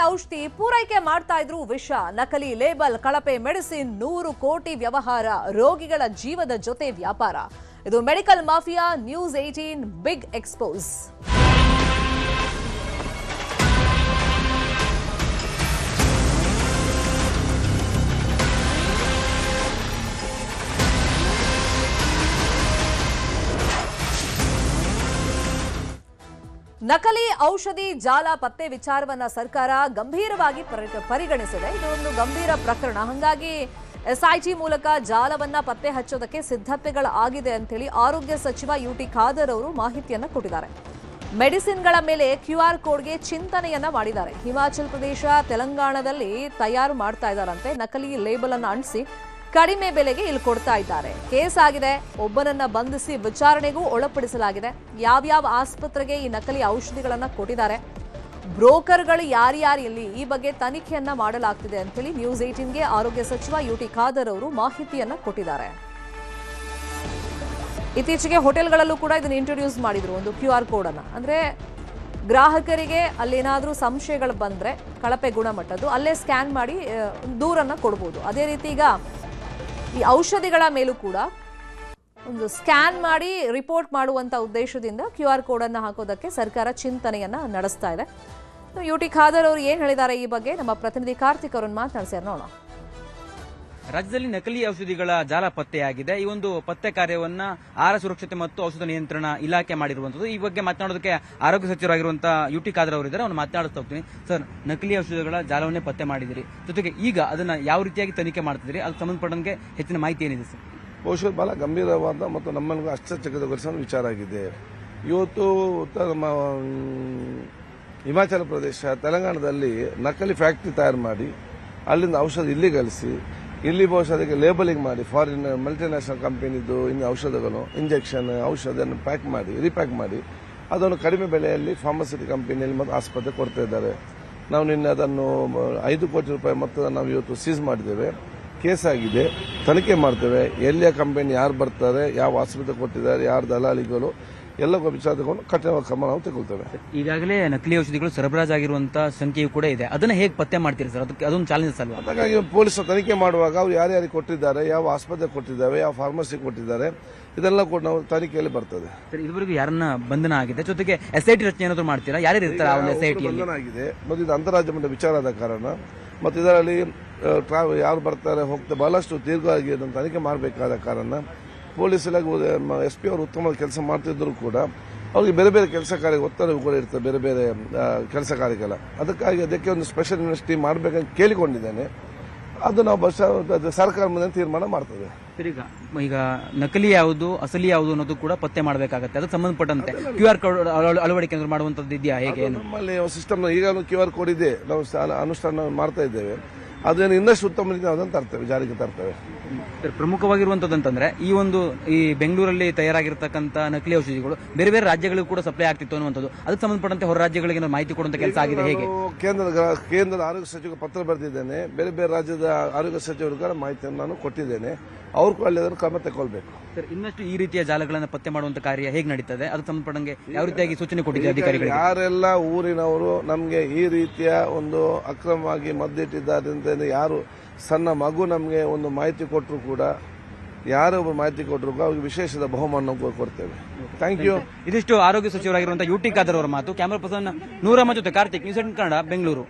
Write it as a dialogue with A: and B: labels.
A: ಔಷಧಿ ಪೂರೈಕೆ ಮಾಡ್ತಾ ಇದ್ರು ವಿಷ, ನಕಲಿ ಲೇಬಲ್, ಕಳಪೆ ಮೆಡಿಸಿನ್, 100 ಕೋಟಿ ವ್ಯವಹಾರ, ರೋಗಿಗಳ ಜೀವದ ಜೊತೆ ವ್ಯಾಪಾರ. ಇದು medical mafia. News 18 big expose. ನಕಲಿ ಔಷಧಿ ಜಾಲ ಪತ್ತೆ ವಿಚಾರವನ್ನ ಸರ್ಕಾರ ಗಂಭೀರವಾಗಿ ಪರಿಗಣಿಸಿದೆ. ಇದೊಂದು ಗಂಭೀರ ಪ್ರಕರಣ. ಹಾಗಾಗಿ ಎಸ್ಐಟಿ ಮೂಲಕ ಜಾಲವನ್ನ ಪತ್ತೆ ಹಚ್ಚೋದಕ್ಕೆ ಸಿದ್ಧತೆಗಳಾಗಿದೆ ಅಂತೇಳಿ ಆರೋಗ್ಯ ಸಚಿವ ಯುಟಿ ಖಾದರ್ ಅವರು ಮಾಹಿತಿಯನ್ನ ಕೊಟ್ಟಿದ್ದಾರೆ. ಮೆಡಿಸಿನ್ಗಳ ಮೇಲೆ QR ಕೋಡ್ಗೆ ಚಿಂತನೆಯನ್ನ ಮಾಡಿದ್ದಾರೆ. ಹಿಮಾಚಲ ಪ್ರದೇಶ, ತೆಲಂಗಾಣದಲ್ಲಿ ತಯಾರು ಮಾಡ್ತಾ ಇದ್ದಾರಂತೆ. ನಕಲಿ ಲೇಬಲ್ ಅನ್ನು ಅಂಟಿಸಿ ಕಡಿಮೆ ಬೆಲೆಗೆ ಇಲ್ಲಿ ಕೊಡ್ತಾ ಇದ್ದಾರೆ. ಕೇಸ್ ಆಗಿದೆ. ಒಬ್ಬನನ್ನ ಬಂಧಿಸಿ ವಿಚಾರಣೆಗೂ ಒಳಪಡಿಸಲಾಗಿದೆ. ಯಾವ್ಯಾವ ಆಸ್ಪತ್ರೆಗೆ ಈ ನಕಲಿ ಔಷಧಿಗಳನ್ನ ಕೊಟ್ಟಿದ್ದಾರೆ, ಬ್ರೋಕರ್ಗಳು ಯಾರ್ಯಾರು ಇಲ್ಲಿ, ಈ ಬಗ್ಗೆ ತನಿಖೆಯನ್ನ ಮಾಡಲಾಗ್ತಿದೆ ಅಂತೇಳಿ ನ್ಯೂಸ್ 18ಗೆ ಆರೋಗ್ಯ ಸಚಿವ ಯುಟಿ ಖಾದರ್ ಅವರು ಮಾಹಿತಿಯನ್ನ ಕೊಟ್ಟಿದ್ದಾರೆ. ಇತ್ತೀಚೆಗೆ ಹೋಟೆಲ್ಗಳಲ್ಲೂ ಕೂಡ ಇದನ್ನ ಇಂಟ್ರೊಡ್ಯೂಸ್ ಮಾಡಿದ್ರು, ಒಂದು QR ಕೋಡ್ ಅನ್ನ. ಅಂದ್ರೆ ಗ್ರಾಹಕರಿಗೆ ಅಲ್ಲೇನಾದ್ರೂ ಸಂಶಯಗಳು ಬಂದ್ರೆ ಕಳಪೆ ಗುಣಮಟ್ಟದ್ದು ಅಲ್ಲೇ ಸ್ಕ್ಯಾನ್ ಮಾಡಿ ದೂರನ್ನ ಕೊಡಬಹುದು. ಅದೇ ರೀತಿ ಈಗ ಈ ಔಷಧಿಗಳ ಮೇಲೂ ಕೂಡ ಒಂದು ಸ್ಕ್ಯಾನ್ ಮಾಡಿ ರಿಪೋರ್ಟ್ ಮಾಡುವಂತ ಉದ್ದೇಶದಿಂದ QR ಕೋಡ್ ಅನ್ನು ಹಾಕೋದಕ್ಕೆ ಸರ್ಕಾರ ಚಿಂತನೆಯನ್ನ ನಡೆಸ್ತಾ ಇದೆ. ಯುಟಿ ಖಾದರ್ ಅವರು ಏನ್ ಹೇಳಿದ್ದಾರೆ ಈ ಬಗ್ಗೆ ನಮ್ಮ ಪ್ರತಿನಿಧಿ ಕಾರ್ತಿಕ್ ಅವರನ್ನು ಮಾತನಾಡಿಸಿ ನೋಡೋಣ.
B: ರಾಜ್ಯದಲ್ಲಿ ನಕಲಿ ಔಷಧಿಗಳ ಜಾಲ ಪತ್ತೆಯಾಗಿದೆ. ಈ ಒಂದು ಪತ್ತೆ ಕಾರ್ಯವನ್ನ ಆಹಾರ ಸುರಕ್ಷತೆ ಮತ್ತು ಔಷಧ ನಿಯಂತ್ರಣ ಇಲಾಖೆ ಮಾಡಿರುವಂತದ್ದು. ಈ ಬಗ್ಗೆ ಮಾತನಾಡೋದಕ್ಕೆ ಆರೋಗ್ಯ ಸಚಿವರಾಗಿರುವಂತಹ ಯುಟಿ ಖಾದರ್ ಅವರಿದ್ದಾರೆ. ಅವ್ರನ್ನ ಮಾತನಾಡಿಸ್ತಾ ಹೋಗ್ತೀನಿ. ಸರ್, ನಕಲಿ ಔಷಧಿಗಳ ಜಾಲವನ್ನೇ ಪತ್ತೆ ಮಾಡಿದಿರಿ, ಜೊತೆಗೆ ಈಗ ಅದನ್ನ ಯಾವ ರೀತಿಯಾಗಿ ತನಿಖೆ ಮಾಡ್ತಿದ್ದೀರಿ, ಅದಕ್ಕೆ ಸಂಬಂಧಪಟ್ಟಂಗೆ ಹೆಚ್ಚಿನ ಮಾಹಿತಿ ಏನಿದೆ ಸರ್?
C: ಬಹುಶಃ ಬಹಳ ಗಂಭೀರವಾದ ಮತ್ತು ನಮ್ಮನ್ನು ಆಶ್ಚರ್ಯಚಕಿತಗೊಳಿಸುವ ವಿಚಾರ ಆಗಿದೆ. ಇವತ್ತು ಹಿಮಾಚಲ ಪ್ರದೇಶ, ತೆಲಂಗಾಣದಲ್ಲಿ ನಕಲಿ ಫ್ಯಾಕ್ಟರಿ ತಯಾರು ಮಾಡಿ ಅಲ್ಲಿಂದ ಔಷಧ ಇಲ್ಲಿ ಗಳಿಸಿ ಇಲ್ಲಿ ಬಹುಶಃ ಅದಕ್ಕೆ ಲೇಬಲಿಂಗ್ ಮಾಡಿ ಫಾರಿನ್ ಮಲ್ಟಿನ್ಯಾಷನಲ್ ಕಂಪನಿದು ಇನ್ನು ಔಷಧಗಳು, ಇಂಜೆಕ್ಷನ್ ಔಷಧವನ್ನು ಪ್ಯಾಕ್ ಮಾಡಿ ರೀಪ್ಯಾಕ್ ಮಾಡಿ ಅದನ್ನು ಕಡಿಮೆ ಬೆಲೆಯಲ್ಲಿ ಫಾರ್ಮಸ್ಯೂಟಿ ಕಂಪನಿಯಲ್ಲಿ ಮತ್ತು ಆಸ್ಪತ್ರೆ ಕೊಡ್ತಾ ಇದ್ದಾರೆ. ನಾವು ನಿನ್ನೆ ಅದನ್ನು 5 ಕೋಟಿ ರೂಪಾಯಿ ಮೊತ್ತದ ನಾವು ಇವತ್ತು ಸೀಸ್ ಮಾಡಿದ್ದೇವೆ. ಕೇಸ್ ಆಗಿದೆ, ತನಿಖೆ ಮಾಡ್ತೇವೆ. ಎಲ್ಲಿಯ ಕಂಪನಿ ಯಾರು ಬರ್ತಾರೆ, ಯಾವ ಆಸ್ಪತ್ರೆ ಕೊಟ್ಟಿದ್ದಾರೆ, ಯಾರು ದಲಾಳಿಗಳು ಎಲ್ಲ ವಿಚಾರ ತಗೊಂಡು ಕಠಿಣ ಕ್ರಮ ನಾವು ತಗೊಳ್ತೇವೆ.
B: ಈಗಾಗಲೇ ನಕಲಿ ಔಷಧಿಗಳು ಸರಬರಾಜಾಗಿರುವಂತಹ ಸಂಖ್ಯೆಯೂ ಕೂಡ ಇದೆ. ಅದನ್ನ ಹೇಗೆ ಪತ್ತೆ ಮಾಡ್ತೀರಿ ಸರ್? ಅದಕ್ಕೆ ಅದೊಂದು ಚಾಲೆಂಜ್ ಅಲ್ವಾ?
C: ಹಾಗಾಗಿ ಪೊಲೀಸರು ತನಿಖೆ ಮಾಡುವಾಗ ಅವ್ರು ಯಾರ್ಯಾರಿಗೆ ಕೊಟ್ಟಿದ್ದಾರೆ, ಯಾವ ಆಸ್ಪತ್ರೆ ಕೊಟ್ಟಿದ್ದಾರೆ, ಯಾವ ಫಾರ್ಮಸಿ ಕೊಟ್ಟಿದ್ದಾರೆ, ಇದೆಲ್ಲ ಕೂಡ ನಾವು ತನಿಖೆಯಲ್ಲಿ ಬರ್ತದೆ.
B: ಸರ್, ಇದುವರೆಗೂ ಯಾರನ್ನ ಬಂಧನ ಆಗಿದೆ, ಜೊತೆಗೆ SIT ರಚನೆ ಏನಾದ್ರು ಮಾಡ್ತೀರಾ? ಯಾರ್ಯಾರು ಇರ್ತಾರೆ ಆ SIT
C: ಬಂಧನ ಆಗಿದೆ ಮತ್ತು ಇದು ಅಂತಾರಾಜ್ಯ ಮಟ್ಟ ವಿಚಾರ ಆದ ಕಾರಣ ಮತ್ತು ಇದರಲ್ಲಿ ಯಾರು ಬರ್ತಾರೆ ಹೋಗ್ತಾರೆ ಬಹಳಷ್ಟು ದೀರ್ಘವಾಗಿ ಅದನ್ನು ತನಿಖೆ ಮಾಡಬೇಕಾದ ಕಾರಣ ಪೊಲೀಸ್ ಇಲಾಖೆ SP ಅವರು ಉತ್ತಮವಾದ ಕೆಲಸ ಮಾಡ್ತಿದ್ರು ಕೂಡ ಅವ್ರಿಗೆ ಬೇರೆ ಬೇರೆ ಕೆಲಸ ಕಾರ್ಯ ಒತ್ತಡ ಕೂಡ ಇರ್ತದೆ, ಬೇರೆ ಬೇರೆ ಕೆಲಸ ಕಾರ್ಯಗಳ. ಅದಕ್ಕಾಗಿ ಅದಕ್ಕೆ ಒಂದು ಸ್ಪೆಷಲ್ ಯೂನಿವರ್ಸಿಟಿ ಮಾಡಬೇಕಂತ ಕೇಳಿಕೊಂಡಿದ್ದೇನೆ. ಅದು ನಾವು ಸರ್ಕಾರ ಮುಂದೆ ತೀರ್ಮಾನ ಮಾಡ್ತದೆ.
B: ಈಗ ನಕಲಿ ಯಾವುದು ಅಸಲಿ ಯಾವುದು ಅನ್ನೋದು ಕೂಡ ಪತ್ತೆ ಮಾಡಬೇಕಾಗುತ್ತೆ. ಅದಕ್ಕೆ ಸಂಬಂಧಪಟ್ಟಂತೆ QR ಕೋಡ್ ಅಳವಡಿಕೆ ಮಾಡುವಂತದ್ದು ಇದೆಯಾ? ಹೇಗೆ
C: ನಮ್ಮಲ್ಲಿ ಸಿಸ್ಟಮ್ ಈಗಾಗಲೂ QR ಕೋಡ್ ಇದೆ, ನಾವು ಅನುಷ್ಠಾನ ಮಾಡ್ತಾ ಇದ್ದೇವೆ. ಅದೇನು ಇನ್ನಷ್ಟು ಉತ್ತಮ ರೀತಿ ಅದನ್ನು ತರ್ತೇವೆ, ಜಾರಿಗೆ ತರ್ತೇವೆ.
B: ಪ್ರಮುಖವಾಗಿರುವಂತದಂತಂದ್ರೆ ಈ ಬೆಂಗಳೂರಲ್ಲಿ ತಯಾರಾಗಿರ್ತಕ್ಕಂಥ ನಕಲಿ ಔಷಧಿಗಳು ಬೇರೆ ಬೇರೆ ರಾಜ್ಯಗಳಿಗೂ ಕೂಡ ಸಪ್ಲೈ ಆಗ್ತಿತ್ತು ಅನ್ನುವಂಥದ್ದು. ಅದಕ್ಕೆ ಸಂಬಂಧಪಟ್ಟಂತೆ ಹೊರ ರಾಜ್ಯಗಳಿಗೆ ಮಾಹಿತಿ ಕೊಡುವಂತ ಕೆಲಸ ಆಗಿದೆ. ಹೇಗೆ
C: ಕೇಂದ್ರದ ಆರೋಗ್ಯ ಸಚಿವರಿಗೆ ಪತ್ರ ಬರೆದಿದ್ದೇನೆ. ಬೇರೆ ಬೇರೆ ರಾಜ್ಯದ ಆರೋಗ್ಯ ಸಚಿವರಿಗೆ ಮಾಹಿತಿಯನ್ನು ನಾನು ಕೊಟ್ಟಿದ್ದೇನೆ. ಅವ್ರು ಅಲ್ಲಿ ಅದನ್ನು ಕ್ರಮ ತಗೊಳ್ಬೇಕು.
B: ಸರ್, ಇನ್ನಷ್ಟು ಈ ರೀತಿಯ ಜಾಲಗಳನ್ನು ಪತ್ತೆ ಮಾಡುವಂತ ಕಾರ್ಯ ಹೇಗೆ ನಡೀತದೆ? ಅದಕ್ಕೆ ಸಂಬಂಧಪಟ್ಟಂಗೆ ಯಾವ ರೀತಿಯಾಗಿ ಸೂಚನೆ ಕೊಟ್ಟಿದೆ ಅಧಿಕಾರಿಗಳಿಗೆ?
C: ಯಾರೆಲ್ಲ ಊರಿನವರು ನಮಗೆ ಈ ರೀತಿಯ ಒಂದು ಅಕ್ರಮವಾಗಿ ಮದ್ದಿಟ್ಟಿದ್ದಾರೆ, ಯಾರು ಸಣ್ಣ ಮಗು ನಮಗೆ ಒಂದು ಮಾಹಿತಿ ಕೊಟ್ಟರು ಕೂಡ, ಯಾರೊಬ್ಬರು ಮಾಹಿತಿ ಕೊಟ್ಟರು ಅವ್ರಿಗೆ ವಿಶೇಷದ ಬಹುಮಾನ ಕೊಡ್ತೇವೆ. Thank you.
B: ಇದಿಷ್ಟು ಆರೋಗ್ಯ ಸಚಿವರಾಗಿರುವಂತಹ ಯುಟಿ ಖಾದರ್ ಅವರ ಮಾತು. ಕ್ಯಾಮರಾ ಪರ್ಸನ್ ನೂರಮ್ಮ ಜೊತೆ ಕಾರ್ತಿಕ್, ನ್ಯೂಸ್ 18 ಕನ್ನಡ, ಬೆಂಗಳೂರು.